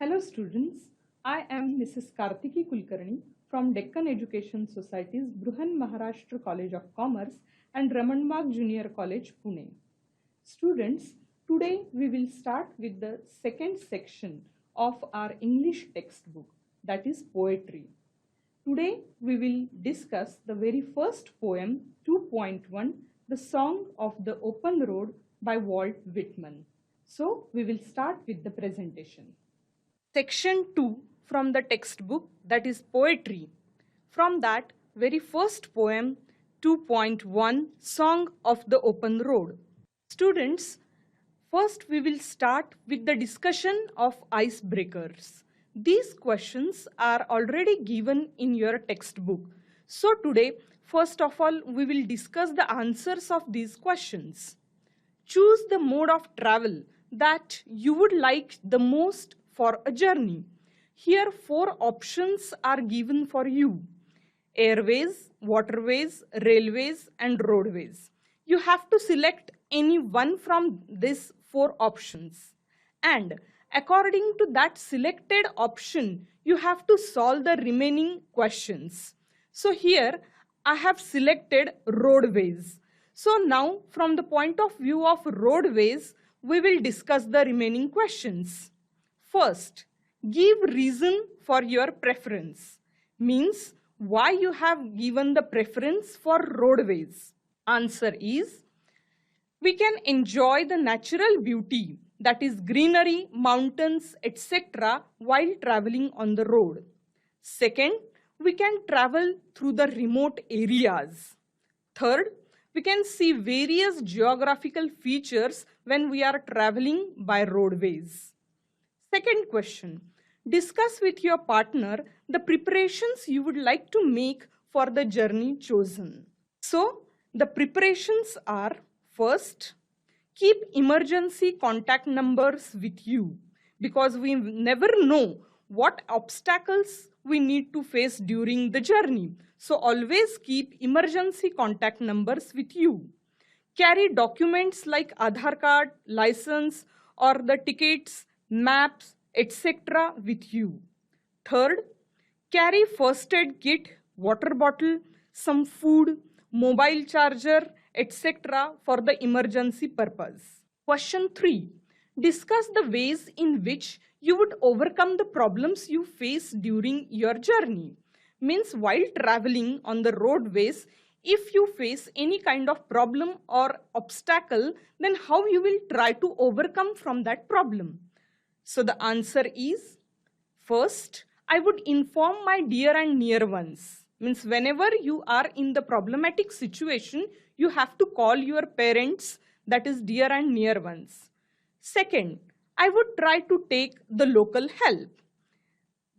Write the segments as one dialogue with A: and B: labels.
A: Hello students, I am Mrs. Kartiki Kulkarni from Deccan Education Society's Bruhan Maharashtra College of Commerce and Ramanbagh Junior College, Pune. Students, today we will start with the second section of our English textbook, that is poetry. Today we will discuss the very first poem 2.1, The Song of the Open Road by Walt Whitman. So we will start with the presentation. Section 2 from the textbook, that is poetry. From that very first poem 2.1, Song of the Open Road. Students, first we will start with the discussion of icebreakers. These questions are already given in your textbook. So today, first of all, we will discuss the answers of these questions. Choose the mode of travel that you would like the most for a journey. Here 4 options are given for you: airways, waterways, railways and roadways. You have to select any one from these 4 options, and according to that selected option you have to solve the remaining questions. So here I have selected roadways. So now from the point of view of roadways we will discuss the remaining questions. First, give reason for your preference. Means why you have given the preference for roadways. Answer is, we can enjoy the natural beauty, that is greenery, mountains, etc. while traveling on the road. Second, we can travel through the remote areas. Third, we can see various geographical features when we are traveling by roadways. Second question, discuss with your partner the preparations you would like to make for the journey chosen. So, the preparations are: first, keep emergency contact numbers with you because we never know what obstacles we need to face during the journey. So, always keep emergency contact numbers with you. Carry documents like Aadhaar card, license or the tickets, maps, etc. with you. Third, carry first aid kit, water bottle, some food, mobile charger, etc. for the emergency purpose. Question 3. Discuss the ways in which you would overcome the problems you face during your journey. Means while traveling on the roadways, if you face any kind of problem or obstacle, then how you will try to overcome from that problem. So the answer is, first, I would inform my dear and near ones. Means whenever you are in the problematic situation, you have to call your parents, that is dear and near ones. Second, I would try to take the local help,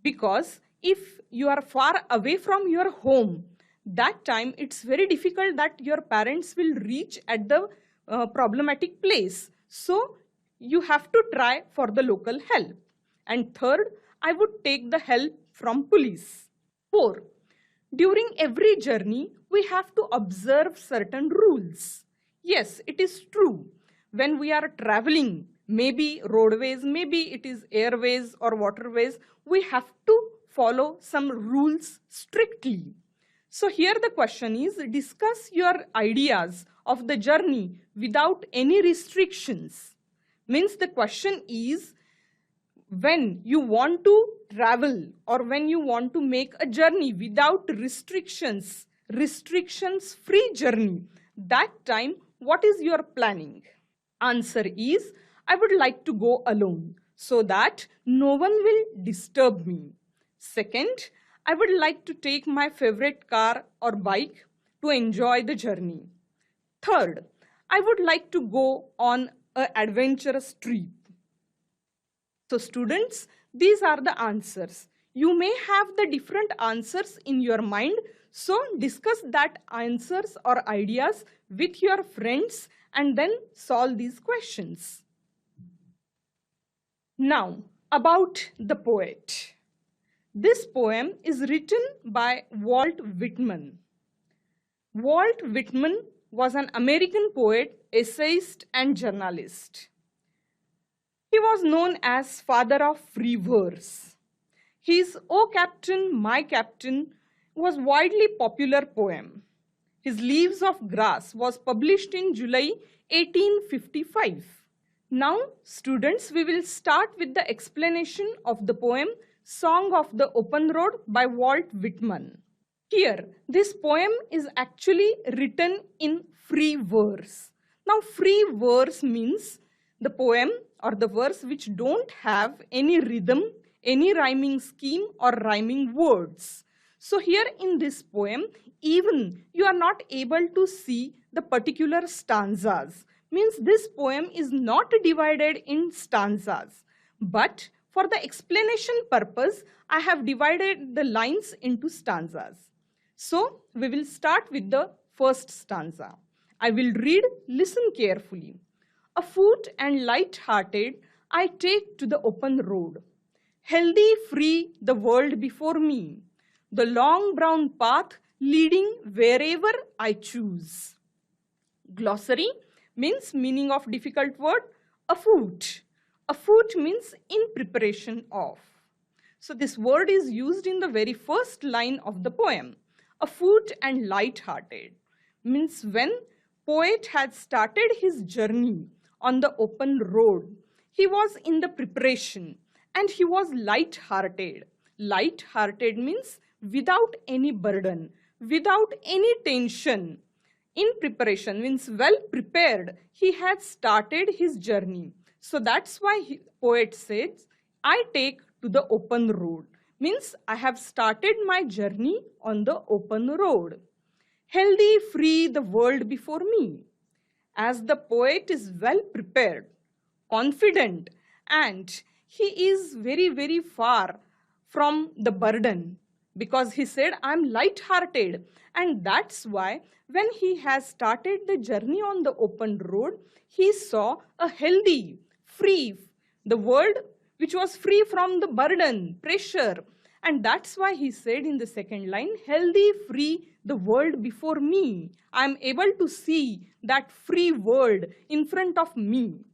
A: because if you are far away from your home, that time it's very difficult that your parents will reach at the problematic place. So you have to try for the local help. And third, I would take the help from police. 4. During every journey, we have to observe certain rules. Yes, it is true. When we are traveling, maybe roadways, maybe it is airways or waterways, we have to follow some rules strictly. So here the question is, discuss your ideas of the journey without any restrictions. Means the question is, when you want to travel or when you want to make a journey without restrictions, restrictions-free journey, that time what is your planning? Answer is, I would like to go alone so that no one will disturb me. Second, I would like to take my favorite car or bike to enjoy the journey. Third, I would like to go on an adventurous trip. So students, these are the answers. You may have the different answers in your mind. So discuss that answers or ideas with your friends and then solve these questions. Now about the poet. This poem is written by Walt Whitman. Walt Whitman was an American poet, essayist and journalist. He was known as father of free verse. His O Captain, My Captain was widely popular poem. His Leaves of Grass was published in July 1855. Now, students, we will start with the explanation of the poem Song of the Open Road by Walt Whitman. Here, this poem is actually written in free verse. Now, free verse means the poem or the verse which don't have any rhythm, any rhyming scheme or rhyming words. So here in this poem, even you are not able to see the particular stanzas. Means this poem is not divided in stanzas. But for the explanation purpose, I have divided the lines into stanzas. So we will start with the first stanza. I will read, listen carefully. Afoot and light-hearted, I take to the open road. Healthy, free, the world before me. The long brown path leading wherever I choose. Glossary means meaning of difficult word, afoot. Afoot means in preparation of. So this word is used in the very first line of the poem. Afoot and light-hearted means when poet had started his journey on the open road, he was in the preparation and he was light-hearted. Light-hearted means without any burden, without any tension. In preparation means well prepared. He had started his journey. So that's why poet says, I take to the open road. Means I have started my journey on the open road. Healthy, free, the world before me. As the poet is well prepared, confident, and he is very, very far from the burden, because he said, I'm light-hearted. And that's why when he has started the journey on the open road, he saw a healthy, free, the world which was free from the burden, pressure. And that's why he said in the second line, healthy, free, the world before me. I'm able to see that free world in front of me.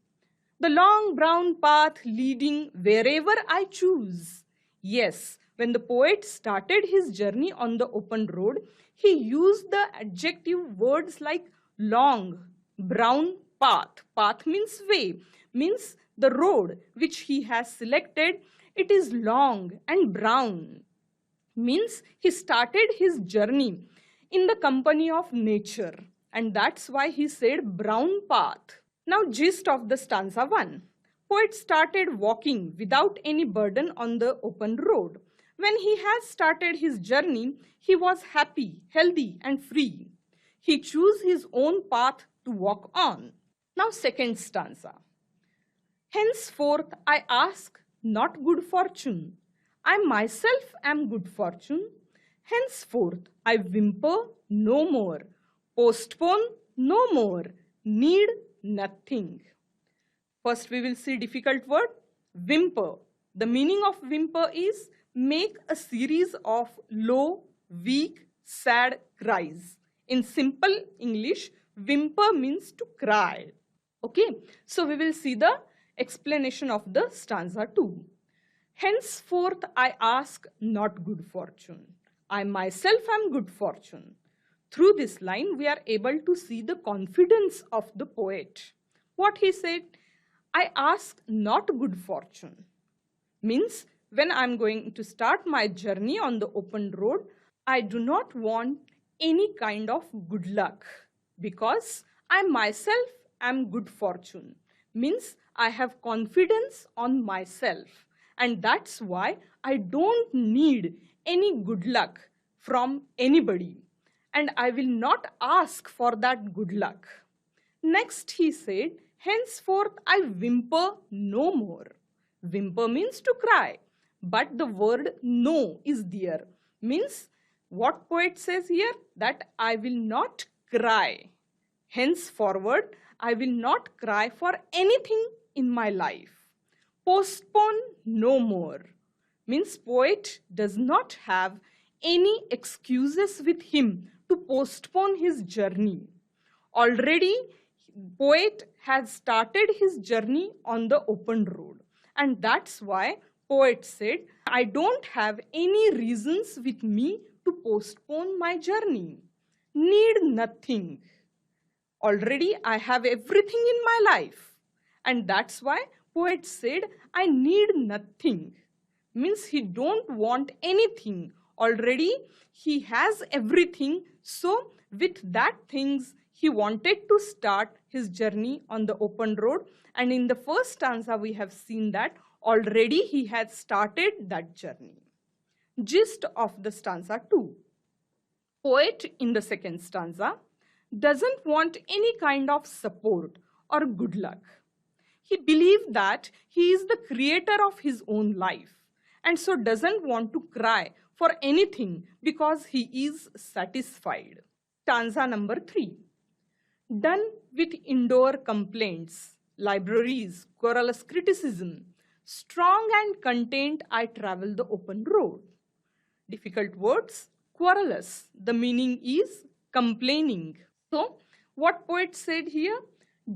A: The long brown path leading wherever I choose. Yes, when the poet started his journey on the open road, he used the adjective words like long, brown path. Path means way, means the road which he has selected. It is long and brown. Means he started his journey in the company of nature. And that's why he said brown path. Now gist of the stanza 1. Poet started walking without any burden on the open road. When he has started his journey, he was happy, healthy and free. He chose his own path to walk on. Now second stanza. Henceforth I ask not good fortune. I myself am good fortune. Henceforth I whimper no more. Postpone no more. Need nothing. First we will see difficult word, whimper. The meaning of whimper is make a series of low, weak, sad cries. In simple English, whimper means to cry. Okay, so we will see the explanation of the stanza 2. Henceforth I ask not good fortune. I myself am good fortune. Through this line, we are able to see the confidence of the poet. What he said, I ask not good fortune. Means when I am going to start my journey on the open road, I do not want any kind of good luck because I myself am good fortune. Means I have confidence on myself, and that's why I don't need any good luck from anybody, and I will not ask for that good luck. Next he said, henceforth I whimper no more. Whimper means to cry, but the word no is there. Means what poet says here? That I will not cry. Henceforward I will not cry for anything in my life. Postpone no more. Means poet does not have any excuses with him to postpone his journey. Already Poet has started his journey on the open road. And that's why poet said, I don't have any reasons with me to postpone my journey. Need nothing. Already I have everything in my life. And that's why poet said, I need nothing. Means he don't want anything. Already he has everything. So with that things, he wanted to start his journey on the open road. And in the first stanza, we have seen that already he had started that journey. Gist of the stanza 2. Poet in the second stanza doesn't want any kind of support or good luck. He believed that he is the creator of his own life and so doesn't want to cry for anything because he is satisfied. Stanza number 3. Done with indoor complaints, libraries, querulous criticism, strong and content I travel the open road. Difficult words, querulous. The meaning is complaining. So, what poet said here?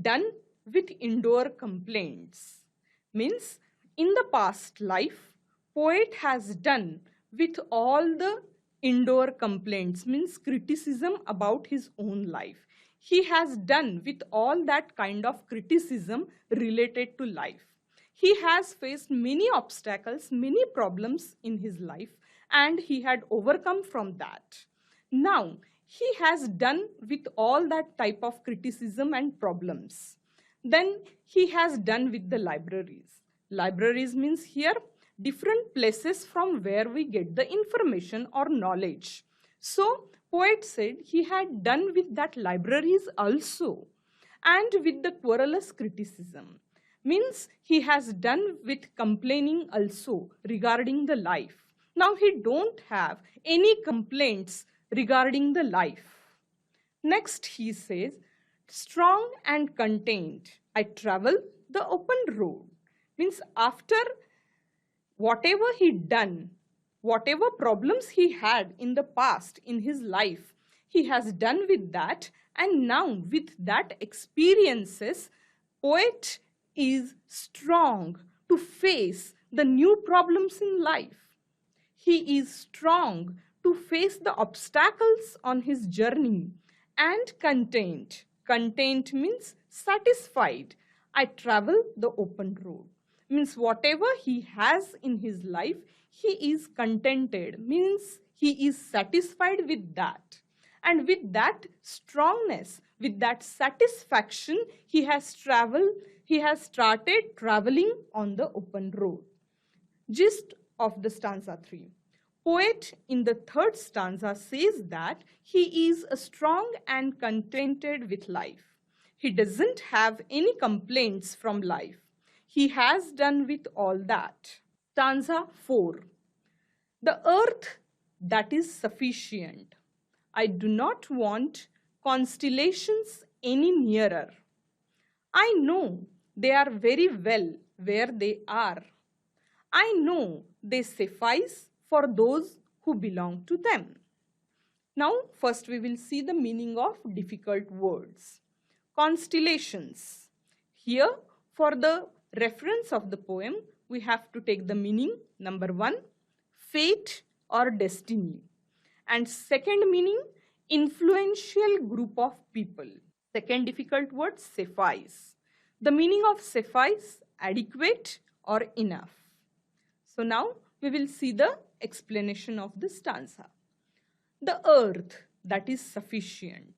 A: Done with indoor complaints. Means, in the past life, poet has done with all the indoor complaints, means criticism about his own life. He has done with all that kind of criticism related to life. He has faced many obstacles, many problems in his life, and he had overcome from that. Now, he has done with all that type of criticism and problems. Then he has done with the libraries. Libraries means here different places from where we get the information or knowledge. So, poet said he had done with that libraries also and with the querulous criticism. Means he has done with complaining also regarding the life. Now he don't have any complaints regarding the life. Next he says, strong and contained, I travel the open road. Means after whatever he done, whatever problems he had in the past in his life, he has done with that, and now with that experiences, poet is strong to face the new problems in life. He is strong to face the obstacles on his journey, and content. Content means satisfied. I travel the open road. Means whatever he has in his life, he is contented. Means he is satisfied with that. And with that strongness, with that satisfaction, he has started traveling on the open road. Gist of the stanza 3. Poet in the third stanza says that he is strong and contented with life. He doesn't have any complaints from life. He has done with all that. Stanza 4. The earth that is sufficient. I do not want constellations any nearer. I know they are very well where they are. I know they suffice for those who belong to them. Now, first we will see the meaning of difficult words. Constellations. Here, for the reference of the poem, we have to take the meaning. Number 1, fate or destiny. And second meaning, influential group of people. Second difficult word, suffice. The meaning of suffice, adequate or enough. So now we will see the explanation of the stanza. The earth that is sufficient.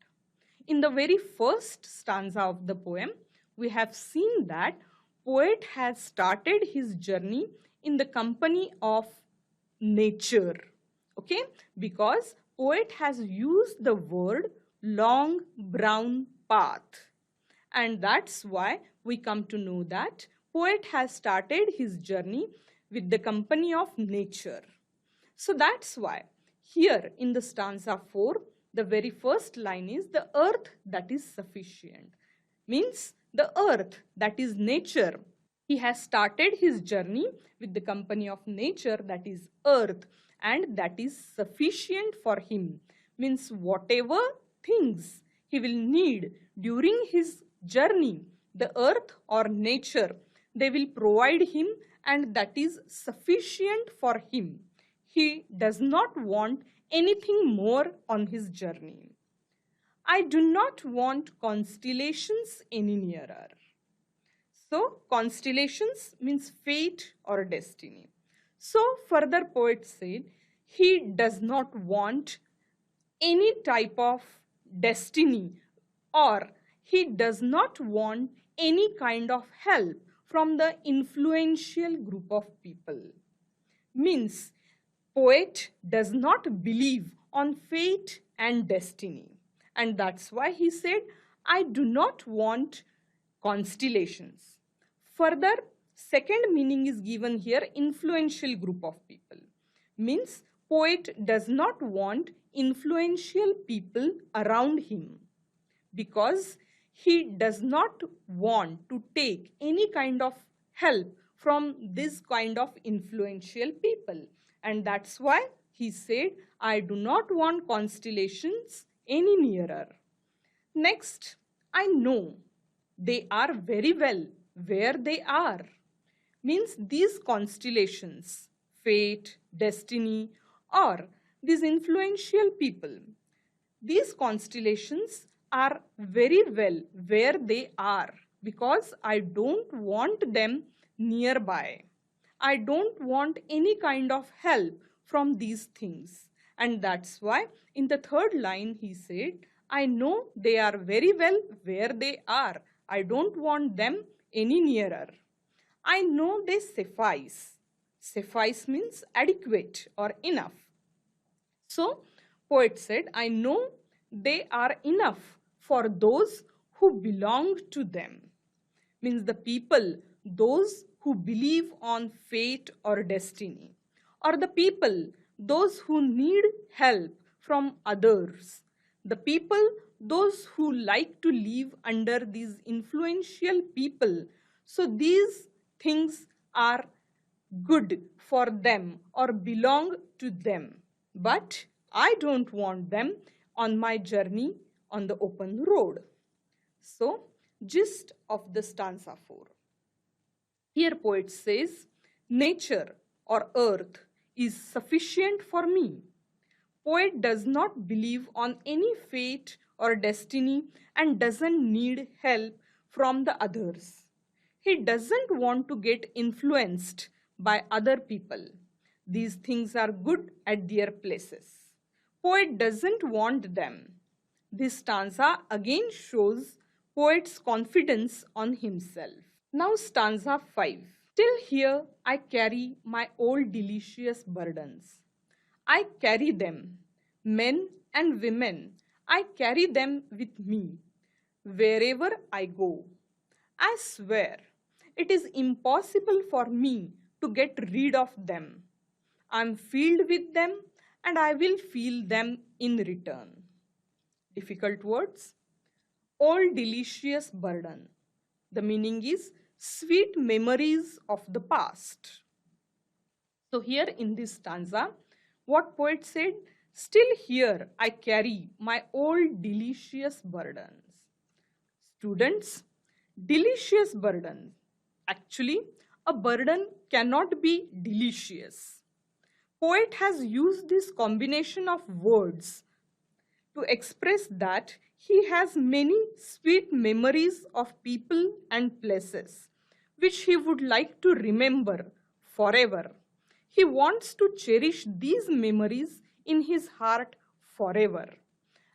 A: In the very first stanza of the poem, we have seen that poet has started his journey in the company of nature. Okay, because poet has used the word long brown path, and that's why we come to know that poet has started his journey with the company of nature. So that's why here in the stanza 4, the very first line is the earth that is sufficient. Means the earth that is nature. He has started his journey with the company of nature, that is earth, and that is sufficient for him. Means whatever things he will need during his journey, the earth or nature, they will provide him, and that is sufficient for him. He does not want anything more on his journey. I do not want constellations any nearer. So constellations means fate or destiny. So further poet said he does not want any type of destiny, or he does not want any kind of help from the influential group of people. Means poet does not believe on fate and destiny, and that's why he said I do not want constellations. Further, second meaning is given here, influential group of people. Means poet does not want influential people around him, because he does not want to take any kind of help from this kind of influential people, and that's why he said I do not want constellations any nearer. Next, I know they are very well where they are. Means these constellations, fate, destiny, or these influential people, these constellations are very well where they are, because I don't want them nearby. I don't want any kind of help from these things. And that's why in the third line he said, I know they are very well where they are. I don't want them any nearer. I know they suffice. Suffice means adequate or enough. So poet said, I know they are enough for those who belong to them. Means the people, those who believe on fate or destiny, or the people, those who need help from others, the people, those who like to live under these influential people. So these things are good for them or belong to them, but I don't want them on my journey on the open road. So, gist of the stanza 4. Here poet says, nature or earth is sufficient for me. Poet does not believe on any fate or destiny and doesn't need help from the others. He doesn't want to get influenced by other people. These things are good at their places. Poet doesn't want them. This stanza again shows poet's confidence on himself. Now stanza 5. Still here I carry my old delicious burdens. I carry them, men and women, I carry them with me, wherever I go. I swear, it is impossible for me to get rid of them. I am filled with them and I will feel them in return. Difficult words. Old delicious burden. The meaning is sweet memories of the past. So here in this stanza, what poet said, still here I carry my old delicious burdens. Students, delicious burden. Actually, a burden cannot be delicious. Poet has used this combination of words to express that he has many sweet memories of people and places which he would like to remember forever. He wants to cherish these memories in his heart forever.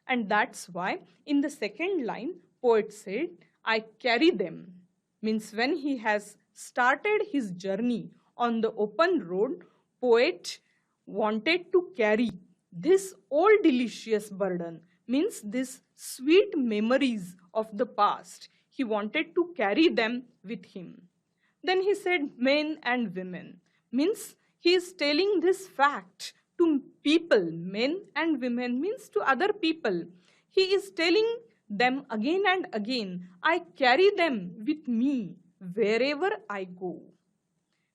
A: And that's why in the second line, poet said, I carry them. Means when he has started his journey on the open road, poet wanted to carry this old delicious burden, means this sweet memories of the past. He wanted to carry them with him. Then he said men and women, means he is telling this fact to people, men and women means to other people. He is telling them again and again, I carry them with me wherever I go.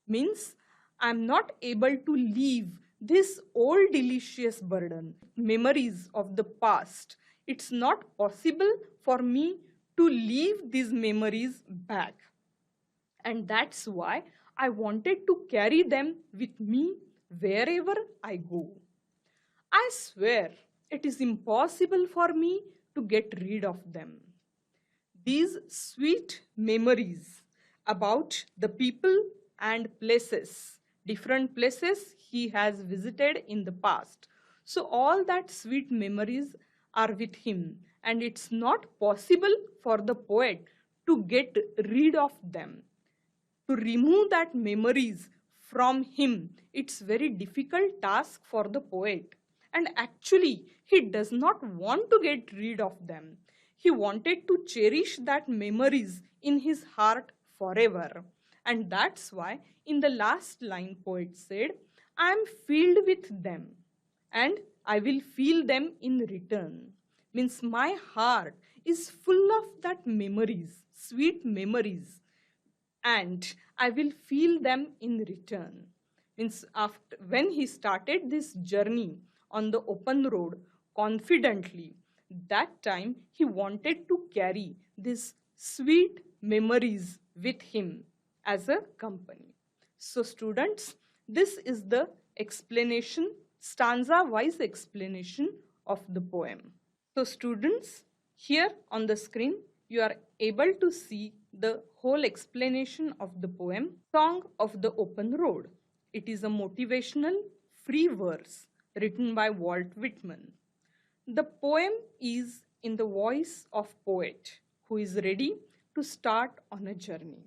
A: Means I am not able to leave this old delicious burden, memories of the past. It's not possible for me to leave these memories back. And that's why I wanted to carry them with me wherever I go. I swear it is impossible for me to get rid of them. These sweet memories about the people and places, different places he has visited in the past. So all that sweet memories are with him, and it's not possible for the poet to get rid of them. To remove that memories from him, it's very difficult task for the poet. And actually, he does not want to get rid of them. He wanted to cherish that memories in his heart forever. And that's why in the last line poet said, I am filled with them and I will feel them in return. Means my heart is full of that memories, sweet memories, and I will feel them in return. Means after when he started this journey on the open road confidently, that time he wanted to carry these sweet memories with him as a company. So students, this is the explanation, stanza wise explanation of the poem. So students, here on the screen you are able to see the whole explanation of the poem Song of the Open Road. It is a motivational free verse written by Walt Whitman. The poem is in the voice of poet who is ready to start on a journey.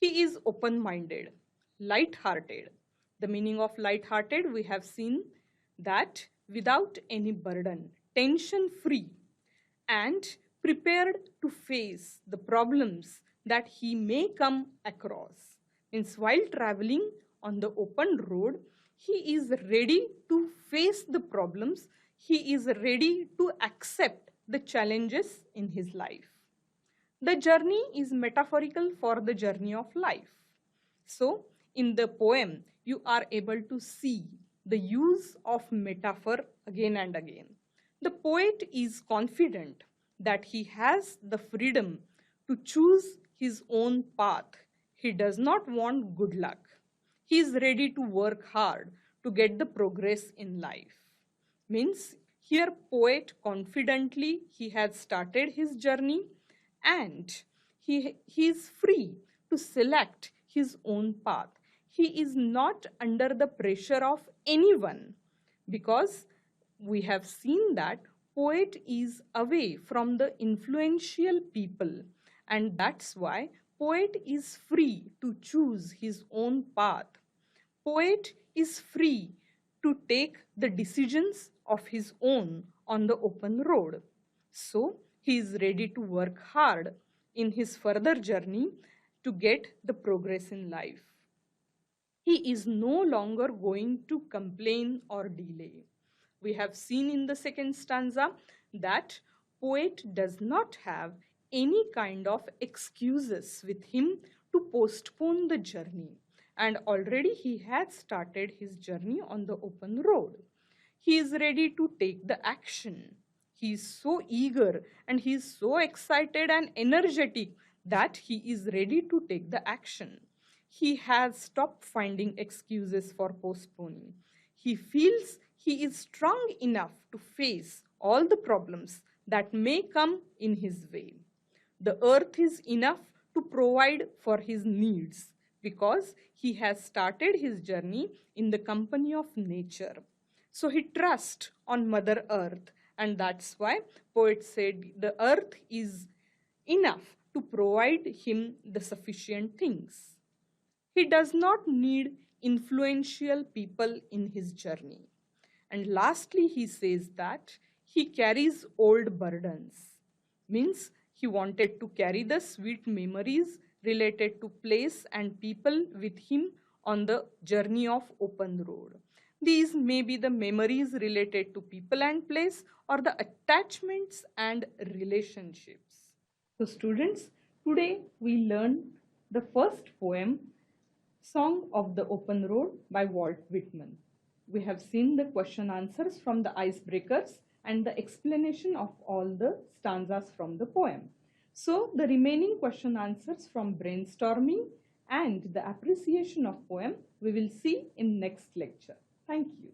A: He is open-minded, light-hearted. The meaning of light-hearted we have seen that without any burden, tension-free, and prepared to face the problems that he may come across. Means while traveling on the open road, he is ready to face the problems. He is ready to accept the challenges in his life. The journey is metaphorical for the journey of life. So, in the poem, you are able to see the use of metaphor again and again. The poet is confident that he has the freedom to choose his own path. He does not want good luck. He is ready to work hard to get the progress in life. Means here poet confidently he has started his journey and he is free to select his own path. He is not under the pressure of anyone because we have seen that poet is away from the influential people, and that's why poet is free to choose his own path. Poet is free to take the decisions of his own on the open road. So he is ready to work hard in his further journey to get the progress in life. He is no longer going to complain or delay. We have seen in the second stanza that poet does not have any kind of excuses with him to postpone the journey, and already he has started his journey on the open road. He is ready to take the action. He is so eager and he is so excited and energetic that he is ready to take the action. He has stopped finding excuses for postponing. He feels he is strong enough to face all the problems that may come in his way. The earth is enough to provide for his needs because he has started his journey in the company of nature. So he trusts on Mother Earth, and that's why poet said the earth is enough to provide him the sufficient things. He does not need influential people in his journey. And lastly, he says that he carries old burdens. Means he wanted to carry the sweet memories related to place and people with him on the journey of open road. These may be the memories related to people and place or the attachments and relationships. So students, today we learned the first poem, Song of the Open Road by Walt Whitman. We have seen the question answers from the icebreakers and the explanation of all the stanzas from the poem. So the remaining question answers from brainstorming and the appreciation of poem we will see in next lecture. Thank you.